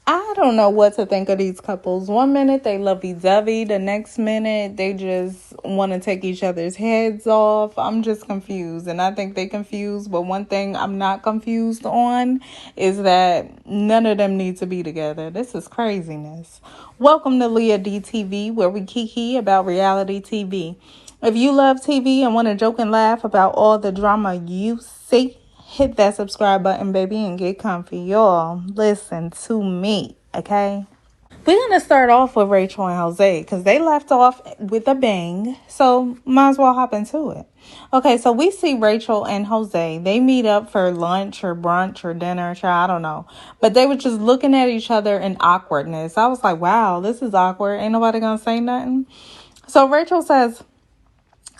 I don't know what to think of these couples. One minute they lovey-dovey, the next minute they just want to take each other's heads off. I'm just confused, and I think they confused. But one thing I'm not confused on is that none of them need to be together. This is craziness. Welcome to Leah DTV, where we kiki about reality TV. If you love TV and want to joke and laugh about all the drama you see, hit that subscribe button, baby, and get comfy. Y'all, listen to me, okay? We're going to start off with Rachel and Jose because they left off with a bang. So might as well hop into it. Okay, so we see Rachel and Jose. They meet up for lunch or brunch or dinner. I don't know. But they were just looking at each other in awkwardness. I was like, wow, this is awkward. Ain't nobody going to say nothing. So Rachel says,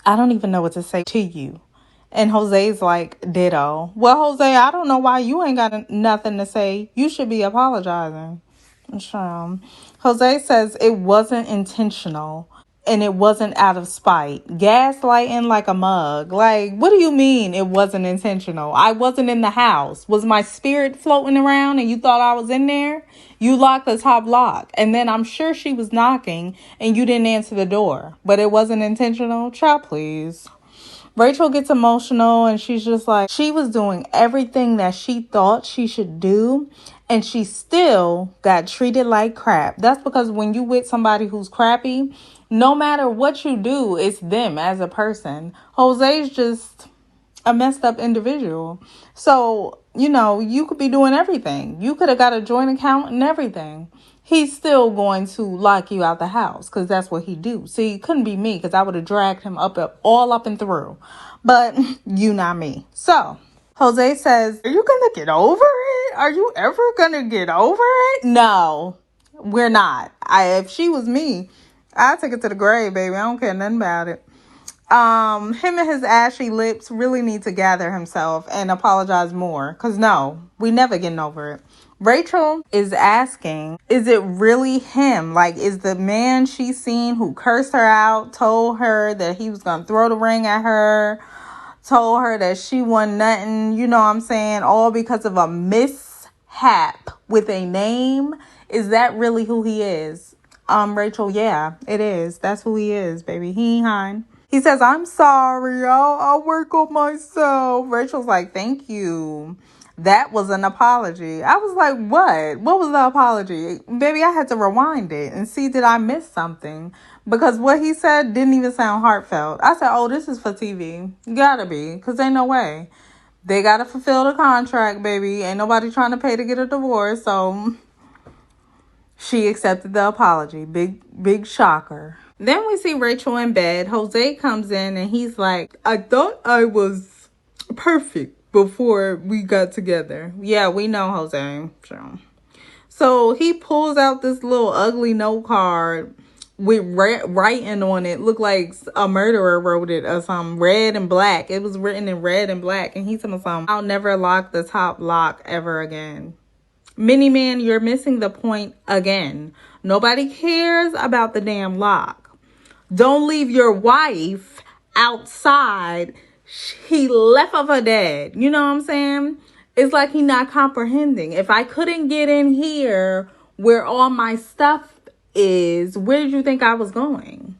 I don't even know what to say to you. And Jose's like, ditto. Well, Jose, I don't know why you ain't got nothing to say. You should be apologizing. Jose says it wasn't intentional and it wasn't out of spite. Gaslighting like a mug. Like, what do you mean it wasn't intentional? I wasn't in the house. Was my spirit floating around and you thought I was in there? You locked the top lock. And then I'm sure she was knocking and you didn't answer the door. But it wasn't intentional? Child, please. Rachel gets emotional and she's just like, she was doing everything that she thought she should do and she still got treated like crap. That's because when you with somebody who's crappy, no matter what you do, it's them as a person. Jose's just a messed up individual. So, you could be doing everything. You could have got a joint account and everything. He's still going to lock you out the house because that's what he do. See, it couldn't be me because I would have dragged him all up and through. But you not me. So Jose says, are you going to get over it? Are you ever going to get over it? No, we're not. If she was me, I'd take it to the grave, baby. I don't care nothing about it. Him and his ashy lips really need to gather himself and apologize more. Because no, we never getting over it. Rachel is asking, is it really him? Like, is the man she seen who cursed her out, told her that he was going to throw the ring at her, told her that she won nothing, you know what I'm saying, all because of a mishap with a name? Is that really who he is? Rachel, yeah, it is. That's who he is, baby. He ain't hiding. He says, I'm sorry. I'll work on myself. Rachel's like, thank you. That was an apology. I was like, what? What was the apology? Baby, I had to rewind it and see, did I miss something? Because what he said didn't even sound heartfelt. I said, oh, this is for TV. Gotta be. Because ain't no way. They gotta fulfill the contract, baby. Ain't nobody trying to pay to get a divorce. So she accepted the apology. Big shocker. Then we see Rachel in bed. Jose comes in and he's like, I thought I was perfect before we got together. Yeah, we know Jose. So he pulls out this little ugly note card with writing on it. Looked like a murderer wrote it or something. Red and black. It was written in red and black. And he's saying something, I'll never lock the top lock ever again. Mini Man, you're missing the point again. Nobody cares about the damn lock. Don't leave your wife outside. He left of her dad. You know what I'm saying? It's like he not comprehending. If I couldn't get in here where all my stuff is, where did you think I was going?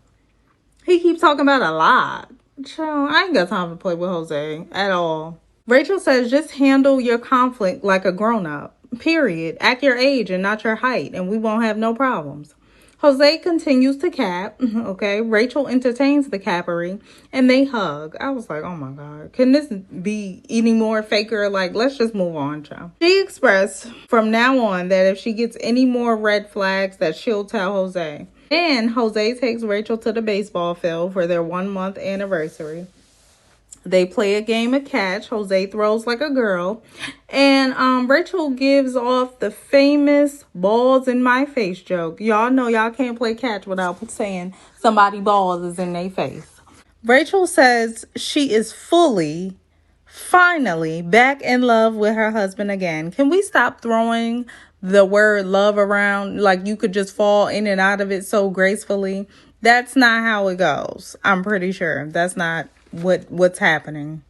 He keeps talking about a lot. Child, I ain't got time to play with Jose at all. Rachel says, just handle your conflict like a grown-up. Period. Act your age and not your height, and we won't have no problems. Jose continues to cap, okay? Rachel entertains the cappery, and they hug. I was like, oh my God. Can this be any more faker? Like, let's just move on, child. She expressed from now on that if she gets any more red flags, that she'll tell Jose. Then Jose takes Rachel to the baseball field for their 1-month anniversary. They play a game of catch. Jose throws like a girl. And Rachel gives off the famous balls in my face joke. Y'all know y'all can't play catch without saying somebody balls is in their face. Rachel says she is finally back in love with her husband again. Can we stop throwing the word love around like you could just fall in and out of it so gracefully? That's not how it goes. I'm pretty sure that's not what's happening.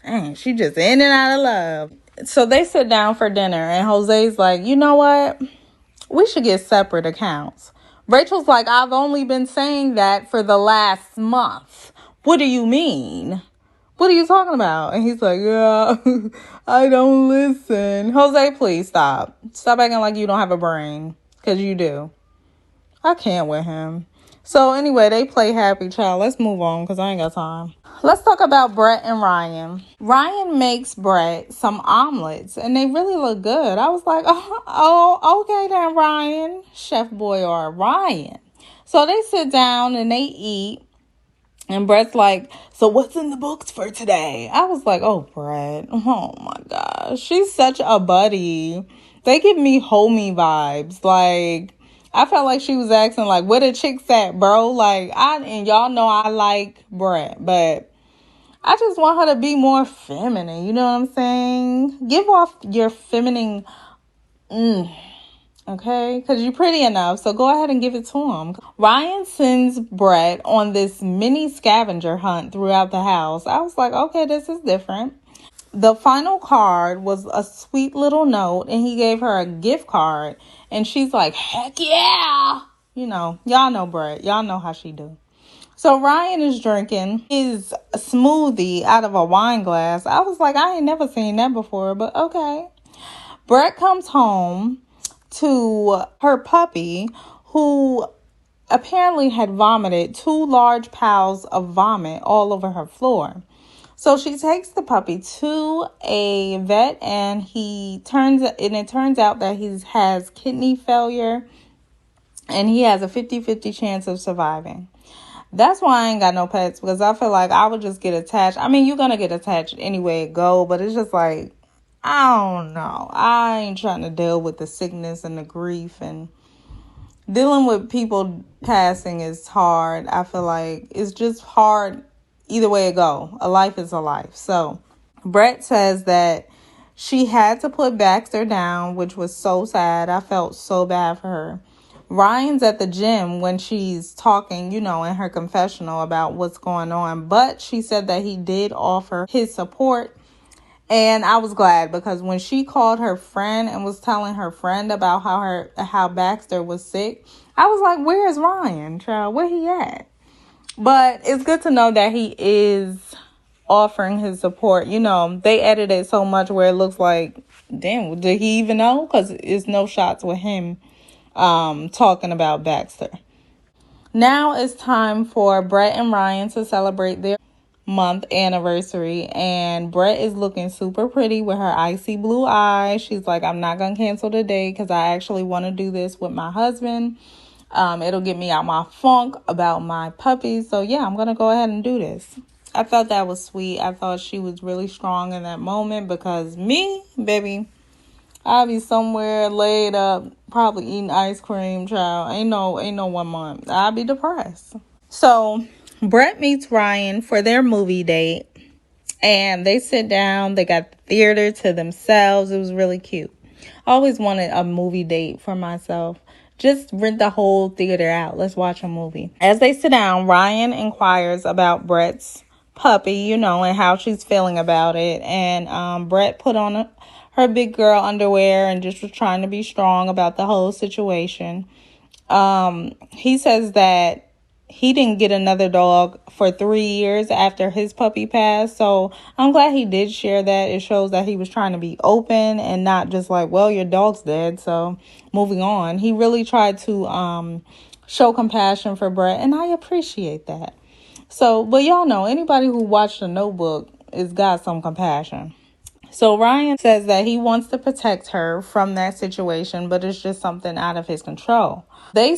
Dang, she just in and out of love. So they sit down for dinner and Jose's like, you know what? We should get separate accounts. Rachel's like, I've only been saying that for the last month. What do you mean? What are you talking about? And he's like, yeah, I don't listen. Jose, please stop. Stop acting like you don't have a brain. Because you do. I can't with him. So anyway, they play happy child. Let's move on because I ain't got time. Let's talk about Brett and Ryan. Ryan makes Brett some omelets and they really look good. I was like, oh okay then, Ryan. Chef Boyardee Ryan. So they sit down and they eat. And Brett's like, so what's in the books for today? I was like, oh, Brett. Oh, my gosh. She's such a buddy. They give me homie vibes. Like, I felt like she was asking, like, where the chicks at, bro? Like, and y'all know I like Brett. But I just want her to be more feminine. You know what I'm saying? Give off your feminine... Okay, because you're pretty enough, so go ahead and give it to him. Ryan sends Brett on this mini scavenger hunt throughout the house. I was like, okay, this is different. The final card was a sweet little note, and he gave her a gift card, and she's like, heck yeah! You know, y'all know Brett. Y'all know how she do. So Ryan is drinking his smoothie out of a wine glass. I was like, I ain't never seen that before, but okay. Brett comes home to her puppy, who apparently had vomited 2 large piles of vomit all over her floor. So she takes the puppy to a vet, and it turns out that he has kidney failure, and he has a 50-50 chance of surviving. That's why I ain't got no pets, because I feel like I would just get attached. I mean, you're gonna get attached anyway it go, but it's just like, I don't know. I ain't trying to deal with the sickness and the grief, and dealing with people passing is hard. I feel like it's just hard either way it go. A life is a life. So Brett says that she had to put Baxter down, which was so sad. I felt so bad for her. Ryan's at the gym when she's talking, in her confessional about what's going on, but she said that he did offer his support. And I was glad, because when she called her friend and was telling her friend about how Baxter was sick, I was like, where's Ryan, child? Where he at? But it's good to know that he is offering his support. They edited so much where it looks like, damn, did he even know? Because it's no shots with him talking about Baxter. Now it's time for Brett and Ryan to celebrate their month anniversary, and Brett is looking super pretty with her icy blue eyes. She's like, I'm not gonna cancel the date because I actually want to do this with my husband. It'll get me out my funk about my puppy. So yeah, I'm gonna go ahead and do this. I thought that was sweet. I thought she was really strong in that moment, because me, baby, I'll be somewhere laid up, probably eating ice cream, child. Ain't no 1 month. I'll be depressed. So Brett meets Ryan for their movie date, and they sit down. They got the theater to themselves. It was really cute. I always wanted a movie date for myself. Just rent the whole theater out. Let's watch a movie. As they sit down, Ryan inquires about Brett's puppy, and how she's feeling about it. And Brett put on her big girl underwear and just was trying to be strong about the whole situation. He says that he didn't get another dog for 3 years after his puppy passed. So I'm glad he did share that. It shows that he was trying to be open and not just like, well, your dog's dead, so moving on. He really tried to show compassion for Brett, and I appreciate that. So, but y'all know, anybody who watched The Notebook has got some compassion. So Ryan says that he wants to protect her from that situation, but it's just something out of his control. They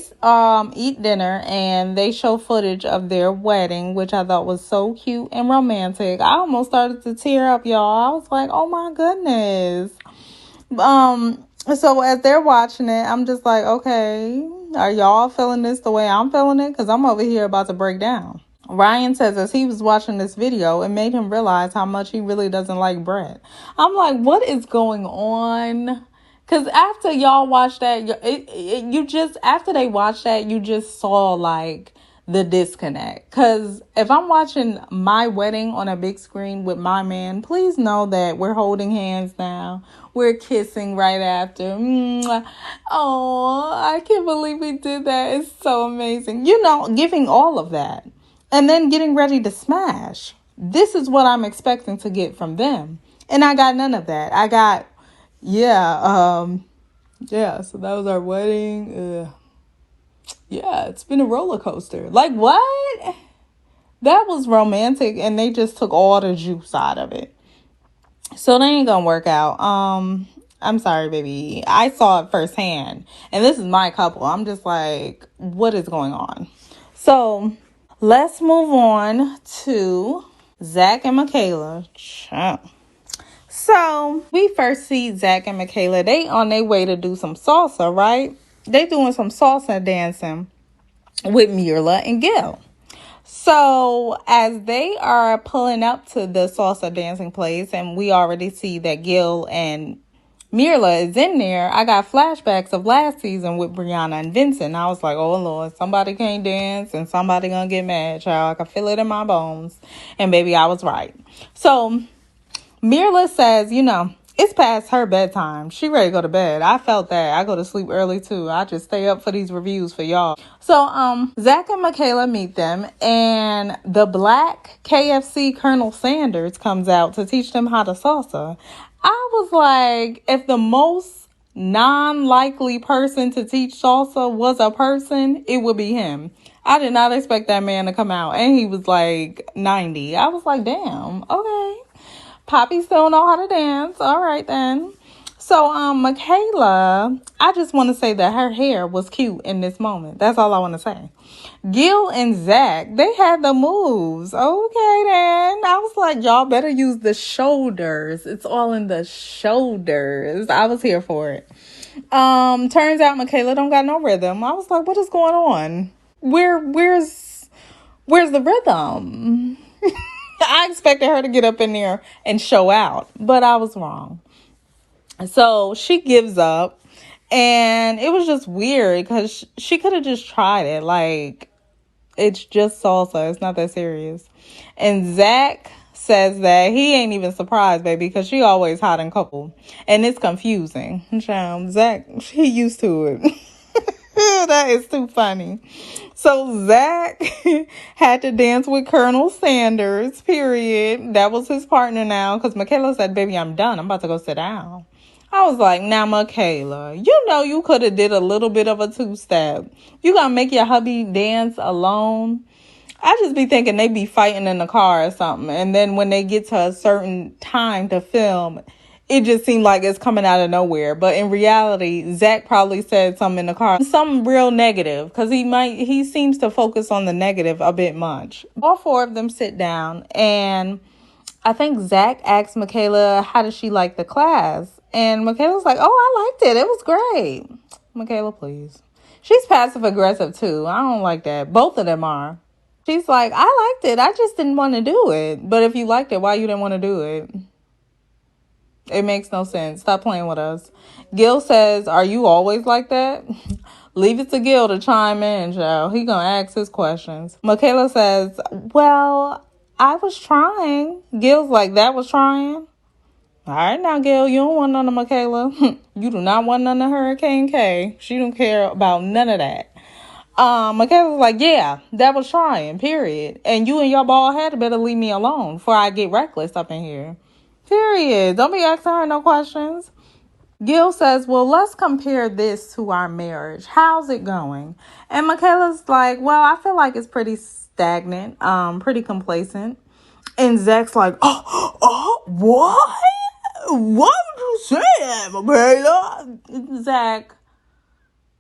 eat dinner, and they show footage of their wedding, which I thought was so cute and romantic. I almost started to tear up, y'all. I was like, oh my goodness. So as they're watching it, I'm just like, okay, are y'all feeling this the way I'm feeling it? Because I'm over here about to break down. Ryan says as he was watching this video, it made him realize how much he really doesn't like Brett. I'm like, what is going on? Because after y'all watched that, after they watched that, you just saw like the disconnect. Because if I'm watching my wedding on a big screen with my man, please know that we're holding hands now. We're kissing right after. Mwah. Oh, I can't believe we did that. It's so amazing. You know, giving all of that and then getting ready to smash. This is what I'm expecting to get from them. And I got none of that. I got, so that was our wedding. Yeah, it's been a roller coaster. Like, what? That was romantic, and they just took all the juice out of it. So they ain't gonna work out. I'm sorry, baby. I saw it firsthand, and this is my couple. I'm just like, what is going on? So let's move on to Zac and Makayla. So we first see Zac and Makayla. They on their way to do some salsa, right? They doing some salsa dancing with Mirla and Gil. So as they are pulling up to the salsa dancing place, and we already see that Gil and Mirla is in there, I got flashbacks of last season with Brianna and Vincent. I was like, oh Lord, somebody can't dance and somebody gonna get mad, child. I can feel it in my bones. And baby, I was right. So Mirla says, it's past her bedtime. She ready to go to bed. I felt that. I go to sleep early too. I just stay up for these reviews for y'all. So, Zac and Makayla meet them, and the black KFC Colonel Sanders comes out to teach them how to salsa. I was like, if the most non-likely person to teach salsa was a person, it would be him. I did not expect that man to come out, and he was like 90. I was like, damn, okay. Poppy still know how to dance. All right, then. So, Michaela, I just want to say that her hair was cute in this moment. That's all I want to say. Gil and Zac, they had the moves. Okay, then. I was like, y'all better use the shoulders. It's all in the shoulders. I was here for it. Turns out Michaela don't got no rhythm. I was like, what is going on? Where's the rhythm? I expected her to get up in there and show out, but I was wrong. So she gives up, and it was just weird because she could have just tried it. Like, it's just salsa. It's not that serious. And Zac says that he ain't even surprised, baby, because she always hot and couple. And it's confusing. Zac, he used to it. That is too funny. So Zac had to dance with Colonel Sanders, period. That was his partner now, because Michaela said, baby, I'm done. I'm about to go sit down. I was like, now, Michaela, you could have did a little bit of a two-step. You gonna make your hubby dance alone? I just be thinking they be fighting in the car or something. And then when they get to a certain time to film, it just seemed like it's coming out of nowhere. But in reality, Zac probably said something in the car, something real negative, because he seems to focus on the negative a bit much. All four of them sit down, and I think Zac asked Michaela, how did she like the class? And Michaela's like, oh, I liked it. It was great. Michaela, please. She's passive aggressive too. I don't like that. Both of them are. She's like, I liked it. I just didn't want to do it. But if you liked it, why you didn't want to do it? It makes no sense. Stop playing with us. Gil says, are you always like that? Leave it to Gil to chime in, child. He gonna ask his questions. Michaela says, well, I was trying. Gil's like, that was trying? All right now, Gil, you don't want none of Michaela. You do not want none of Hurricane K. She don't care about none of that. Michaela's like, yeah, that was trying, period. And you and your bald head better leave me alone before I get reckless up in here. Period. Don't be asking her no questions. Gil says, well, let's compare this to our marriage. How's it going? And Michaela's like, well, I feel like it's pretty stagnant, pretty complacent. And Zac's like, what? Why would you say that, Michaela? Zac,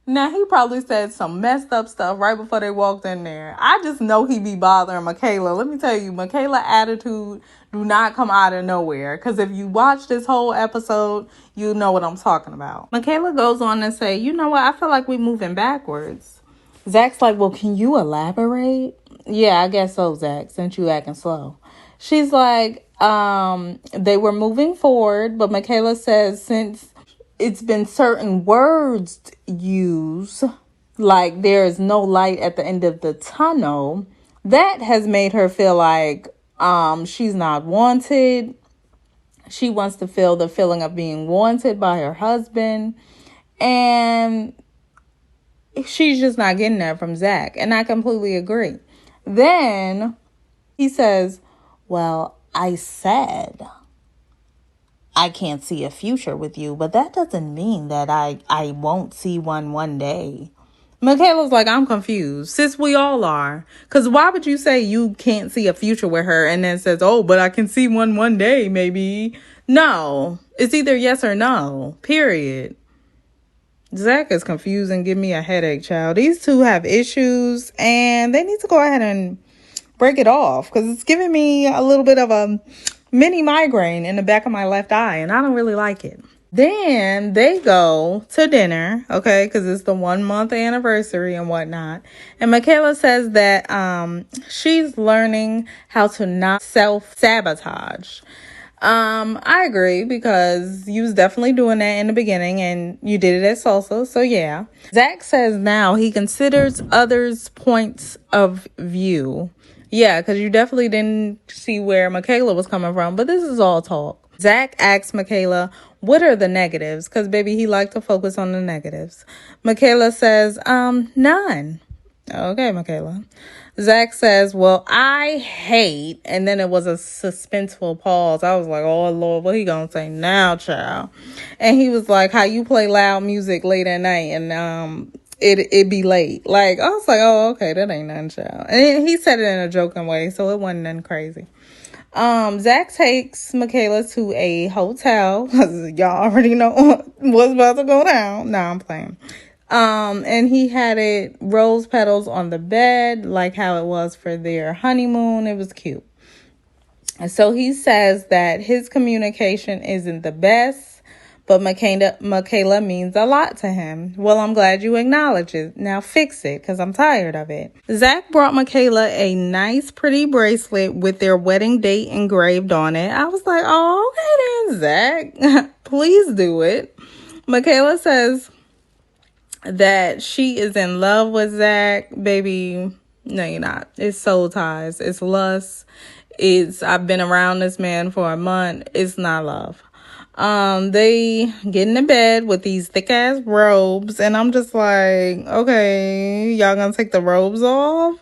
now he probably said some messed up stuff right before they walked in there. I just know he be bothering Michaela. Let me tell you, Michaela attitude do not come out of nowhere. Because if you watch this whole episode, you know what I'm talking about. Michaela goes on and say, you know what? I feel like we're moving backwards. Zac's like, well, can you elaborate? Yeah, I guess so, Zac, since you acting slow. She's like, they were moving forward, but Michaela says since it's been certain words used, like there is no light at the end of the tunnel, that has made her feel like she's not wanted. She wants to feel the feeling of being wanted by her husband. And she's just not getting that from Zac. And I completely agree. Then he says, well, I said I can't see a future with you, but that doesn't mean that I won't see one day. Michaela's like, I'm confused. Sis, we all are. Because why would you say you can't see a future with her and then says, oh, but I can see one day, maybe. No. It's either yes or no. Period. Zac is confused and give me a headache, child. These two have issues and they need to go ahead and break it off because it's giving me a little bit of a mini migraine in the back of my left eye and I don't really like it. Then they go to dinner, okay, because it's the 1 month anniversary and whatnot. And Michaela says that she's learning how to not self-sabotage. I agree because you was definitely doing that in the beginning and you did it at salsa. So yeah. Zac says now he considers others' points of view. Yeah, because you definitely didn't see where Michaela was coming from, but this is all talk. Zac asks Michaela, what are the negatives? Because baby, he liked to focus on the negatives. Michaela says, none. Okay, Michaela. Zac says, well, I hate, and then it was a suspenseful pause. I was like, oh, Lord, what he gonna say now, child? And he was like, how you play loud music late at night and it be late. Like, I was like, oh, okay, that ain't nothing, child. And he said it in a joking way, so it wasn't nothing crazy. Zac takes Michaela to a hotel, because y'all already know what's about to go down. Nah, I'm playing. And he had it rose petals on the bed, like how it was for their honeymoon. It was cute. And so he says that his communication isn't the best, but Michaela means a lot to him. Well, I'm glad you acknowledge it. Now fix it, because I'm tired of it. Zac brought Michaela a nice, pretty bracelet with their wedding date engraved on it. I was like, oh, okay then, Zac. Please do it. Michaela says that she is in love with Zac. Baby, no, you're not. It's soul ties. It's lust. I've been around this man for a month. It's not love. They get in the bed with these thick ass robes, and I'm just like, okay, y'all gonna take the robes off?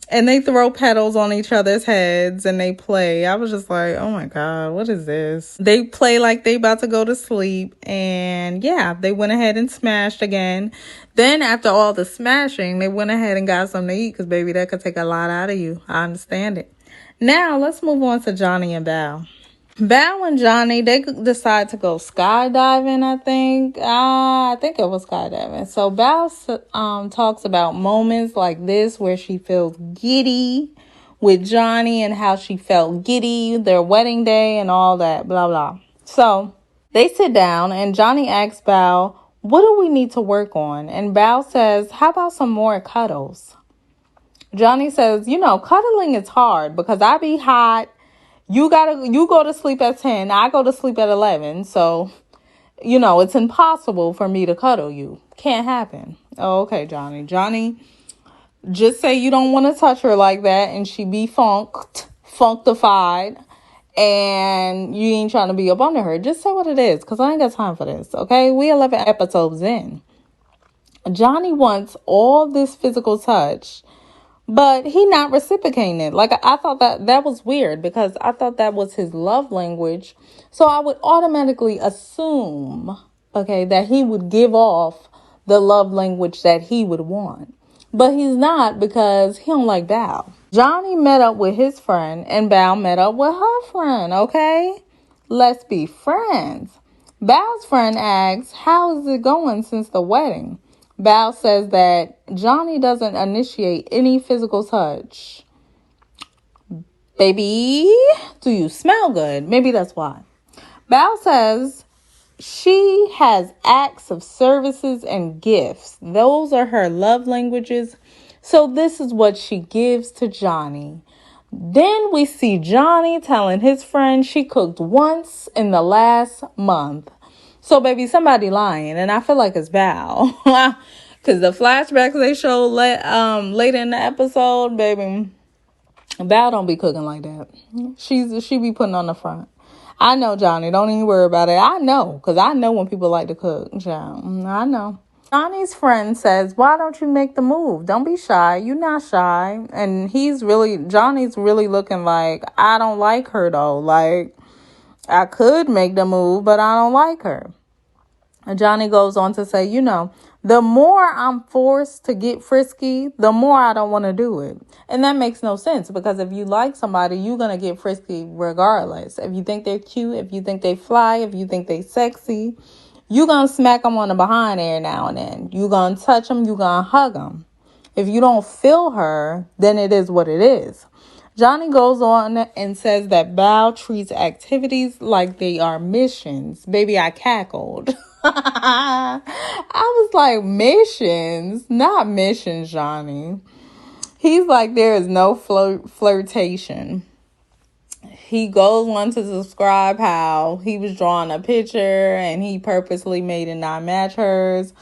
And they throw petals on each other's heads and they play. I was just like, oh my God, what is this? They play like they about to go to sleep. And yeah, they went ahead and smashed again. Then after all the smashing, they went ahead and got something to eat because baby, that could take a lot out of you. I understand it. Now let's move on to Johnny and Bao. Bao and Johnny, they decide to go skydiving, I think. I think it was skydiving. So Bao talks about moments like this where she feels giddy with Johnny and how she felt giddy their wedding day and all that, blah, blah. So they sit down and Johnny asks Bao, what do we need to work on? And Bao says, how about some more cuddles? Johnny says, cuddling is hard because I be hot. You go to sleep at 10. I go to sleep at 11. So, it's impossible for me to cuddle you. Can't happen. Oh, okay, Johnny. Johnny, just say you don't want to touch her like that and she be functified and you ain't trying to be up under her. Just say what it is because I ain't got time for this, okay? We 11 episodes in. Johnny wants all this physical touch, but he not reciprocating it. Like, I thought that was weird because I thought that was his love language. So I would automatically assume, okay, that he would give off the love language that he would want. But he's not because he don't like Bao. Johnny met up with his friend and Bao met up with her friend, okay? Let's be friends. Bao's friend asks, how is it going since the wedding? Bao says that Johnny doesn't initiate any physical touch. Baby, do you smell good? Maybe that's why. Bao says she has acts of services and gifts. Those are her love languages. So this is what she gives to Johnny. Then we see Johnny telling his friend she cooked once in the last month. So, baby, somebody lying, and I feel like it's Bao. Because the flashbacks they showed later in the episode, baby, Bao don't be cooking like that. She be putting on the front. I know, Johnny. Don't even worry about it. I know, because I know when people like to cook. Child. I know. Johnny's friend says, why don't you make the move? Don't be shy. You're not shy. And Johnny's really looking like, I don't like her though. Like, I could make the move, but I don't like her. And Johnny goes on to say, the more I'm forced to get frisky, the more I don't want to do it. And that makes no sense, because if you like somebody, you're going to get frisky regardless. If you think they're cute, if you think they fly, if you think they sexy, you're going to smack them on the behind every now and then. You're going to touch them. You're going to hug them. If you don't feel her, then it is what it is. Johnny goes on and says that Bao treats activities like they are missions. Baby, I cackled. I was like, missions? Not missions, Johnny. He's like, there is no flirtation. He goes on to describe how he was drawing a picture and he purposely made it not match hers.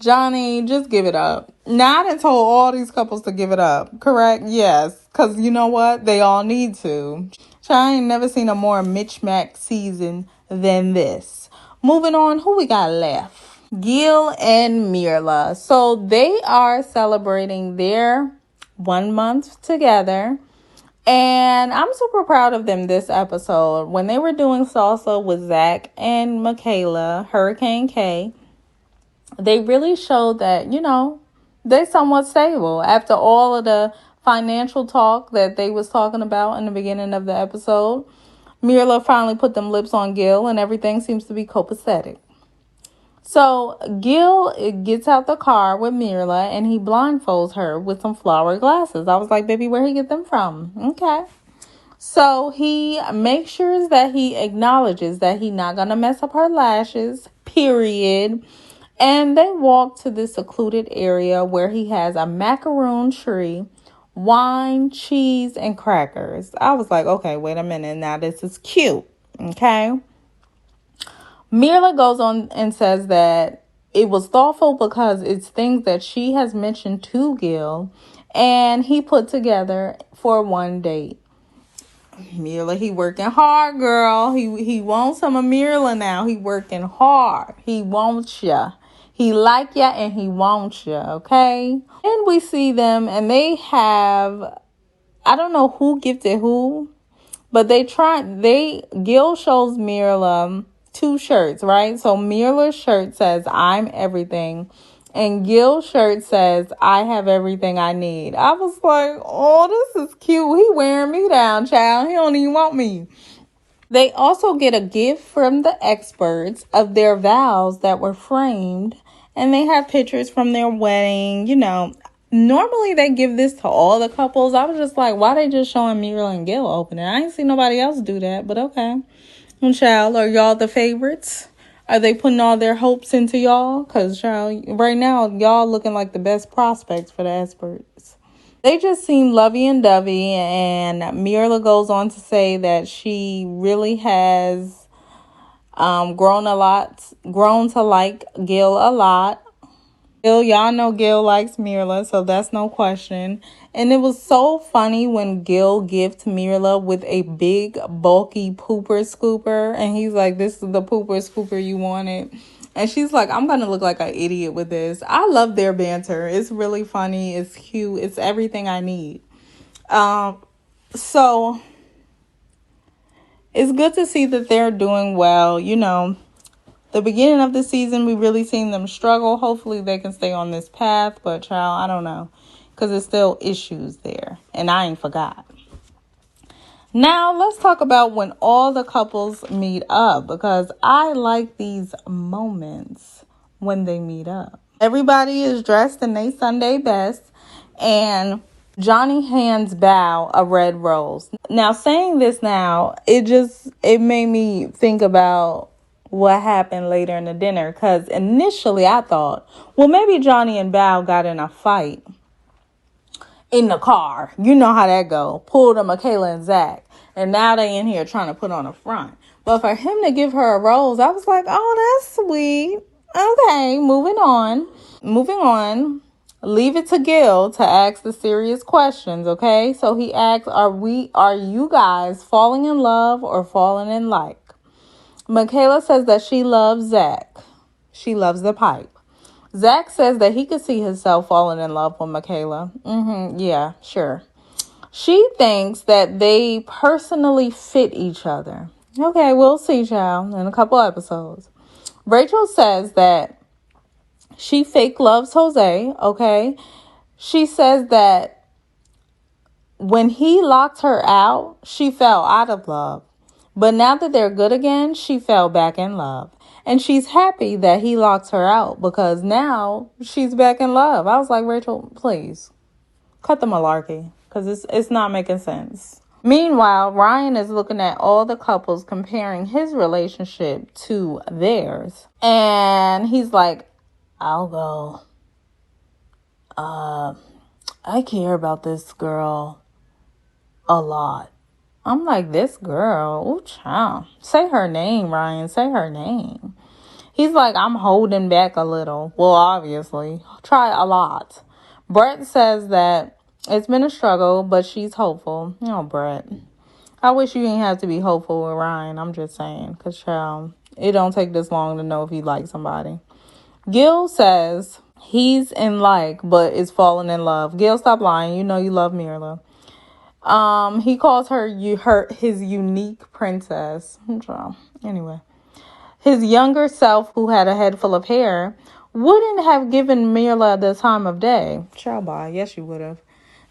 Johnny, just give it up. Now, I done told all these couples to give it up, correct? Yes, because you know what? They all need to. I ain't never seen a more mismatched season than this. Moving on, who we got left? Gil and Mirla. So they are celebrating their 1 month together. And I'm super proud of them this episode. When they were doing salsa with Zac and Makayla, Hurricane K, they really showed that, they somewhat stable. After all of the financial talk that they was talking about in the beginning of the episode, Mirla finally put them lips on Gil and everything seems to be copacetic. So Gil gets out the car with Mirla and he blindfolds her with some flower glasses. I was like, baby, where he get them from? Okay. So he makes sure that he acknowledges that he's not going to mess up her lashes, period. And they walk to this secluded area where he has a macaroon tree, wine, cheese, and crackers. I was like, okay, wait a minute. Now this is cute. Okay. Mirla goes on and says that it was thoughtful because it's things that she has mentioned to Gil and he put together for one date. Mirla, he working hard, girl. He wants some of Mirla now. He working hard. He wants ya. He like ya and he wants ya, okay? And we see them and they have, I don't know who gifted who, but Gil shows Mirla 2 shirts, right? So Mirla's shirt says, I'm everything. And Gil's shirt says, I have everything I need. I was like, oh, this is cute. He wearing me down, child. He don't even want me. They also get a gift from the experts of their vows that were framed. And they have pictures from their wedding. Normally they give this to all the couples. I was just like, why they just showing Mirla and Gil opening? I ain't seen nobody else do that, but okay. And child, are y'all the favorites? Are they putting all their hopes into y'all? Because, child, right now, y'all looking like the best prospects for the experts. They just seem lovey and dovey, and Mirla goes on to say that she really has grown to like Gil a lot. Y'all know Gil likes Mirla, so that's no question. And it was so funny when Gil gifted Mirla with a big, bulky pooper scooper. And he's like, this is the pooper scooper you wanted. And she's like, I'm going to look like an idiot with this. I love their banter. It's really funny. It's cute. It's everything I need. So it's good to see that they're doing well. The beginning of the season, we really seen them struggle. Hopefully they can stay on this path. But, child, I don't know. Because there's still issues there. And I ain't forgot. Now, let's talk about when all the couples meet up. Because I like these moments when they meet up. Everybody is dressed in their Sunday best. And Johnny hands Bao a red rose. Now, saying this now, it made me think about what happened later in the dinner, because initially I thought, well, maybe Johnny and Bao got in a fight in the car. You know how that go. Pulled a Michaela and Zac, and now they in here trying to put on a front. But for him to give her a rose, I was like, oh, that's sweet. Okay, moving on. Moving on. Leave it to Gil to ask the serious questions, okay? So he asks, are you guys falling in love or falling in like? Michaela says that she loves Zac. She loves the pipe. Zac says that he could see himself falling in love with Michaela. Yeah, sure. She thinks that they personally fit each other. Okay, we'll see, child, in a couple episodes. Rachel says that she fake loves Jose, okay? She says that when he locked her out, she fell out of love. But now that they're good again, she fell back in love. And she's happy that he locked her out because now she's back in love. I was like, Rachel, please cut the malarkey because it's not making sense. Meanwhile, Ryan is looking at all the couples comparing his relationship to theirs. And he's like, I'll go. I care about this girl a lot. I'm like, this girl, ooh, child. Say her name, Ryan. Say her name. He's like, I'm holding back a little. Well, obviously. Try a lot. Brett says that it's been a struggle, but she's hopeful. Oh, Brett. I wish you didn't have to be hopeful with Ryan. I'm just saying. Because, child, it don't take this long to know if you like somebody. Gil says he's in like, but is falling in love. Gil, stop lying. You know you love Mirla. He calls her his unique princess. Anyway, his younger self, who had a head full of hair, wouldn't have given Mirla the time of day. Ciao, bye. Yes, you would have.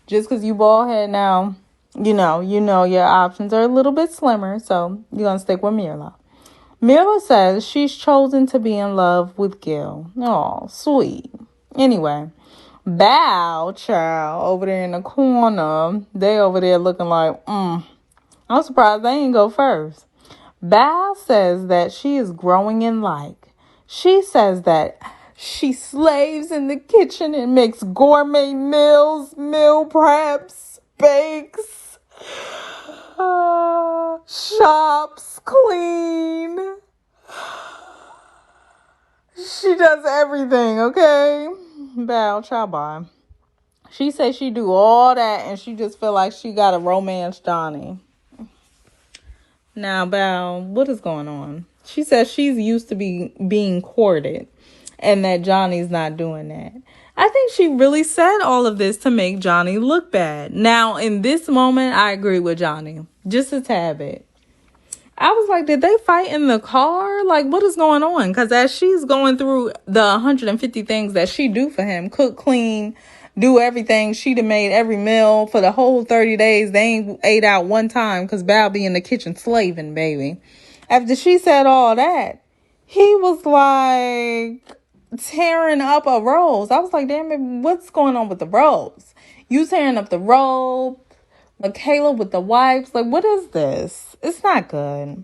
Just because you bald head now, you know your options are a little bit slimmer, so you're gonna stick with Mirla. Mirla says she's chosen to be in love with Gil. Oh, sweet. Anyway. Bao, child, over there in the corner, they over there looking like, I'm surprised they ain't go first. Bao says that she is growing in like. She says that she slaves in the kitchen and makes gourmet meals, meal preps, bakes, shops, clean. She does everything, okay? Bow, ciao, bye. She says she do all that and she just feel like she got to romance Johnny. Now, Bow, what is going on? She says she's used to being courted and that Johnny's not doing that. I think she really said all of this to make Johnny look bad. Now, in this moment, I agree with Johnny. Just a tad bit. I was like, did they fight in the car? Like, what is going on? Because as she's going through the 150 things that she do for him, cook, clean, do everything. She done made every meal for the whole 30 days. They ain't ate out one time because Bao be in the kitchen slaving, baby. After she said all that, he was like tearing up a rose. I was like, damn it, what's going on with the rose? You tearing up the robe. Michaela with the wipes. Like, what is this? It's not good.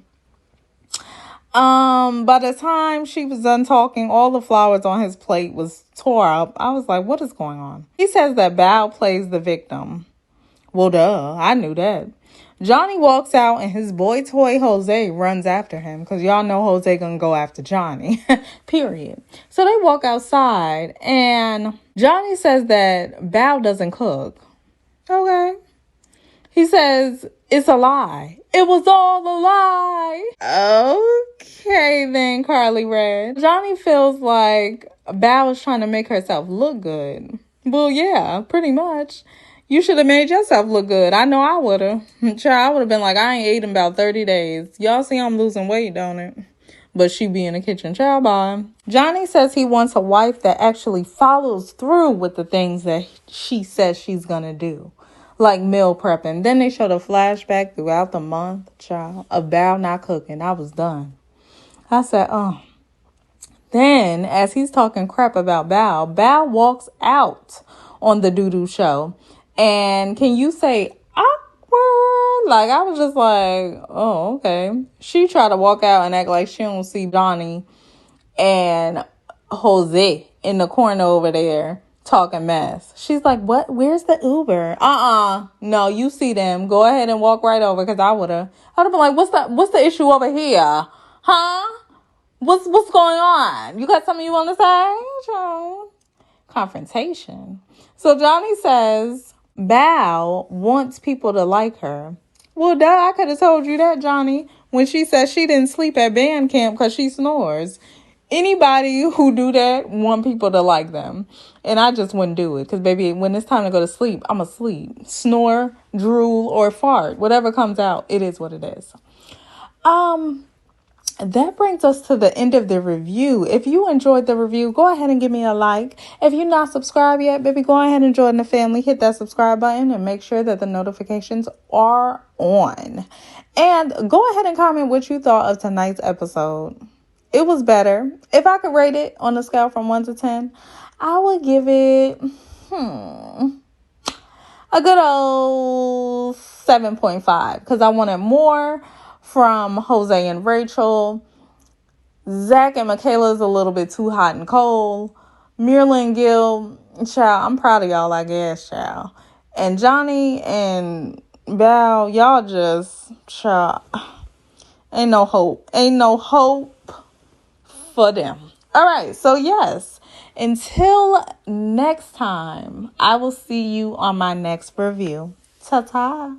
By the time she was done talking, all the flowers on his plate was tore up. I was like, what is going on? He says that Bao plays the victim. Well, duh. I knew that. Johnny walks out and his boy toy Jose runs after him because y'all know Jose gonna go after Johnny. Period. So they walk outside and Johnny says that Bao doesn't cook. Okay. He says, it's a lie. It was all a lie. Okay, then, Carly Red. Johnny feels like Bao is trying to make herself look good. Well, yeah, pretty much. You should have made yourself look good. I know I would have. I would have been like, I ain't ate in about 30 days. Y'all see I'm losing weight, don't it? But she be in the kitchen. Ciao, bye. Johnny says he wants a wife that actually follows through with the things that she says she's going to do. Like meal prepping. Then they showed a flashback throughout the month, child, of Bao not cooking. I was done. I said, oh. Then, as he's talking crap about Bao walks out on the doo-doo show. And can you say awkward? Like, I was just like, oh, okay. She tried to walk out and act like she don't see Johnny and Jose in the corner over there talking mess. She's like, what? Where's the Uber? No, you see them. Go ahead and walk right over because I'd have been like, what's the issue over here? Huh? What's going on? You got something you want to say? Joe? Confrontation. So Johnny says Bao wants people to like her. Well, duh, I could have told you that, Johnny, when she said she didn't sleep at band camp because she snores. Anybody who do that want people to like them. And I just wouldn't do it. Because, baby, when it's time to go to sleep, I'm asleep. Snore, drool, or fart. Whatever comes out, it is what it is. That brings us to the end of the review. If you enjoyed the review, go ahead and give me a like. If you're not subscribed yet, baby, go ahead and join the family. Hit that subscribe button and make sure that the notifications are on. And go ahead and comment what you thought of tonight's episode. It was better. If I could rate it on a scale from 1 to 10, I would give it a good old 7.5 because I wanted more from Jose and Rachel. Zac and Makayla is a little bit too hot and cold. Mirla and Gil, child, I'm proud of y'all, I guess, child. And Johnny and Bao, y'all just, child, ain't no hope. Ain't no hope for them. All right, so yes, until next time, I will see you on my next review. Ta-ta.